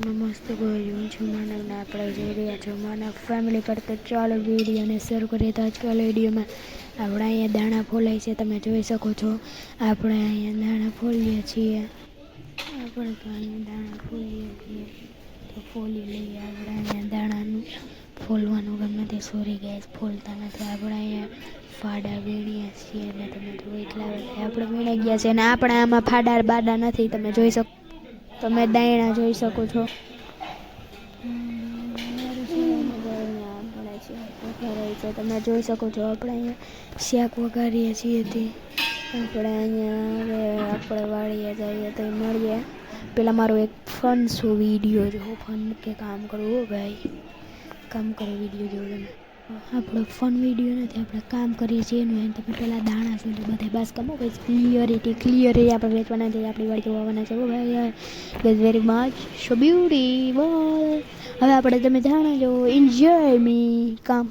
મજામાં મસ્ત ગયું છું માનવને આપણે જોઈ રહ્યા છો માનવ ફેમિલી પર. તો ચાલો વિડીયોને શરૂ કરીએ. તો આજકાલ વિડીયોમાં આપણે અહીંયા દાણા ફોલાય છે, તમે જોઈ શકો છો. આપણે અહીંયા દાણા ફોલીએ છીએ. આપણે તો અહીંયા દાણા ફોલીએ છીએ, તો ફોલી લઈએ. આપણે અહીંયા દાણાનું ફોલવાનું ગમે તે સોરી ગેસ ફોલતા નથી. આપણે અહીંયા ફાડા વીણીએ છીએ, એટલે તમે જોઈ એટલા આપણે વીણી ગયા છે. અને આપણે આમાં ફાડા બાડા નથી, તમે જોઈ શકો. તમે દાણા જોઈ શકો છો. તમે જોઈ શકો છો. આપણે અહીંયા શાક વઘારીએ છીએ. આપણે અહીંયા હવે આપણે વાળીએ જઈએ તો મળીએ. પેલા મારો એક ફન શો વિડીયો જો ફન કે કામ કરવું ભાઈ, કામ કરો વિડીયો જો તમે. આપણો ફન વિડીયો નથી, આપણે કામ કરીએ છીએ એનું. એમ તમે પહેલાં દાણા છે બધા બસ કમો ભાઈ ક્લિયરિટી આપણે વેચવાના છે, આપણી વાડી જોવાના છે ભાઈ. It's very much so beautiful. હવે આપણે તમે દાણા જો એન્જોય મી કામ.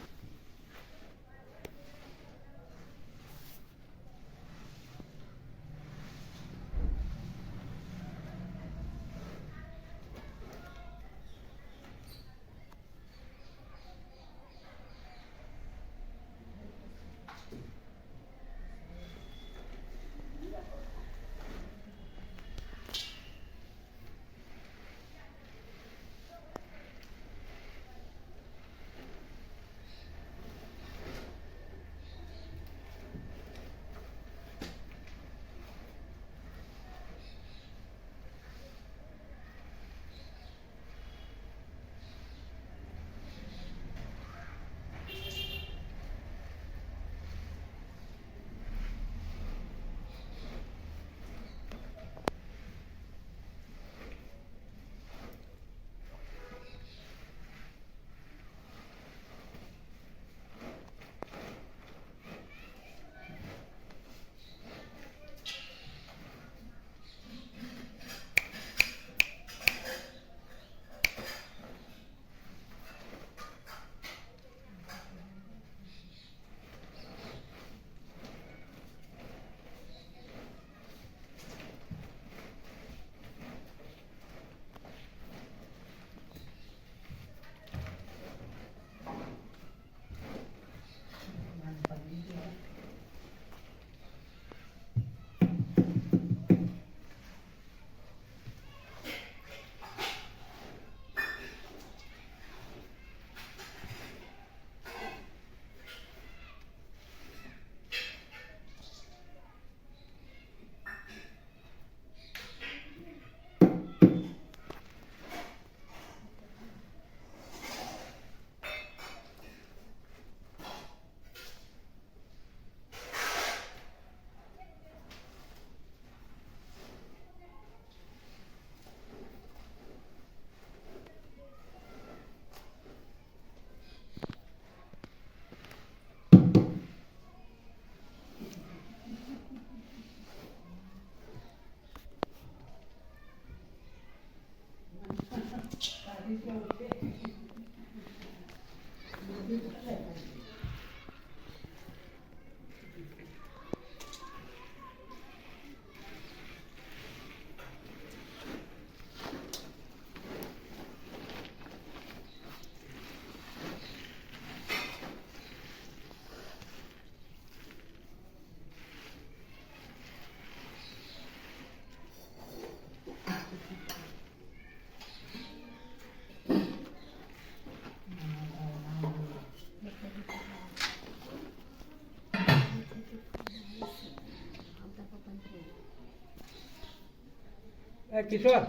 કિશોર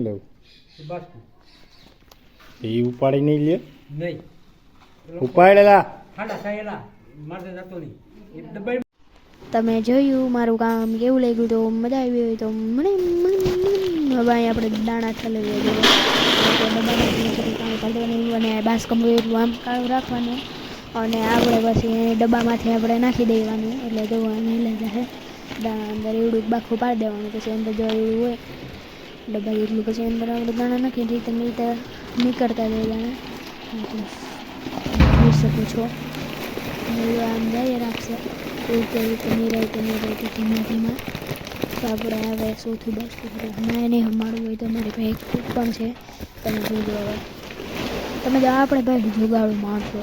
લઉં બસ એ ઉપાડી નહીં લે નહીં ઉપાડેલા ખાડા સાયેલા મારે જતો નહીં એ દબાઈ. તમે જોયું મારું કામ કેવું લાગ્યું? તો મજા આવી હોય તો મને હવે અહીં આપણે દાણા ઠલવીએ છીએ અને બાસકમ એટલું આમ કાળું રાખવાનું અને આપણે પછી ડબ્બામાંથી આપણે નાખી દેવાનું. એટલે જોવાનું એટલે જશે દાણા અંદર એવડું બાખું પાડી દેવાનું. પછી અંદર જો એવું હોય ડબ્બા જેટલું પછી અંદર આપણે દાણા નાખી દઈએ. તમે રીતે નીકળતા જાય દાણા જોઈ શકો છો. આમ જાય રાખશે એવું કેવું કે નિરાય ધીમા ધીમા તો આપણે હવે સૌથી બેસ્ટ મેં નહીં અમારું હોય તો મારી પાસે એક ટ્રીક પણ છે. તમે જોજો હવે તમે તો આપણે ભાઈ જુગાડું માણસો.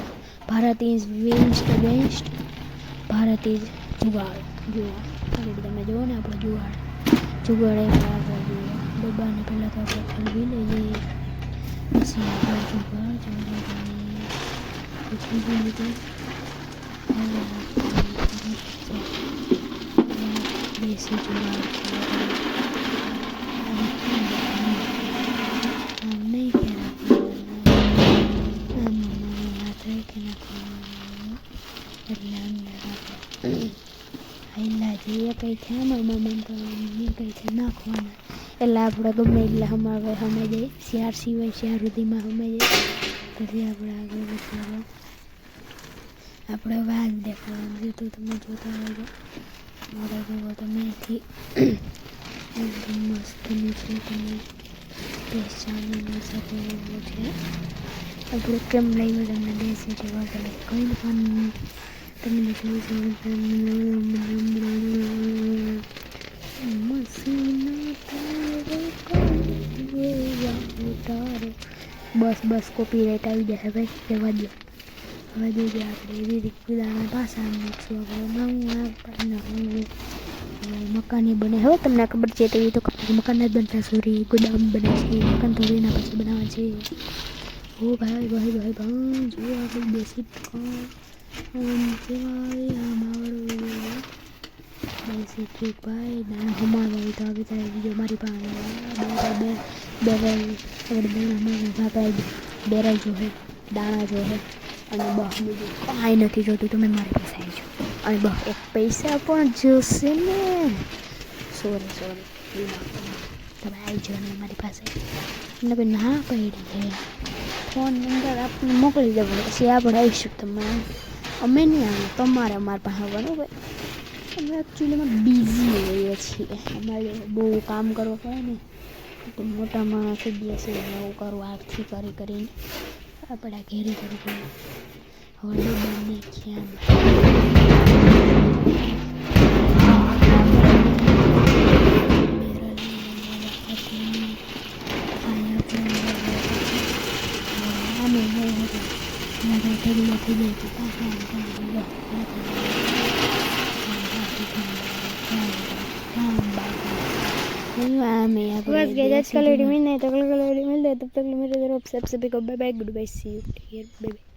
Bharat is waste waste, Bharat is jugaad. તમે જુઓ ને આપણે જુગાડ આપણે જુઓ ડબ્બાને પહેલાં તો આપણે ઠલવી લઈએ, પછી આપણે જુગાડ પછી લીધું દેશી જુગાડ નહીં કે એટલે અંદર હેલા જઈએ કંઈ થયા મામા તો કંઈ છે નાખવાના એટલે આપણે ગમે એટલે અમારે અમે જઈએ શિયાર સિવાય શિયાર સુધીમાં અમે જઈએ પછી આપણે આગળ વધીએ. આપણે વાત દેખાવાનું છે તો તમે જોતા રહેજો. મારે જુઓ તમે અહીંથી એકદમ મસ્તનું છે તમે બેસાડીને સાથે એવું છે. આપણે કેમ લાગ્યું તમને બેસી જવા ગમે કંઈ પણ તમને જોઈ બસ કોપીરાઇટ આવી જશે ભાઈ, જવા દો. હવે જોઈએ આપણે એવી રીતે બધાના પાછા નાખશું. આપણે મકાન બને હવે તમને ખબર છે તો એ તો મકાન જ બનતા સોરી ગોદામ બને છે. મકાન તો એના પછી બનાવવા છે. ઓ ભાઈ ભાઈ ભાઈ ભાઈ જો આપણે દેશી દેશી ટ્રીક ભાઈ દાણા હમાવા હોય તો આવી થાય બીજો મારી પાસે બેરલ જોહે, દાણા જોહે અને બસ બીજું કાંઈ નથી જોતું. તમે મારી પાસે આવી જાઓ અને બસ એક પૈસા પણ જોશે ને. સોરી તમે આવી જાઓ ને મારી પાસે. તમને કોઈ ના પડી છે ફોન નંબર આપણને મોકલી દેવો પછી આપણે આવીશું. તમે અમે નહીં આવીએ તમારે અમારી પાસે આવવાનું ભાઈ. અમે એકચ્યુઅલીમાં બિઝી હોઈએ છીએ, અમારે બહુ કામ કરવું પડે ને તો મોટા માણસ થઈ ગયા છે એવું કરવું આખથી કરીને આપણા ઘેરે કરવું પડે. હવે બંને ખ્યાલ बस गए आज का वीडियो मिलना है तो कल का वीडियो मिलता है. तब तक मेरे तरफ से सभी को bye bye, goodbye, see you, take care, bye bye.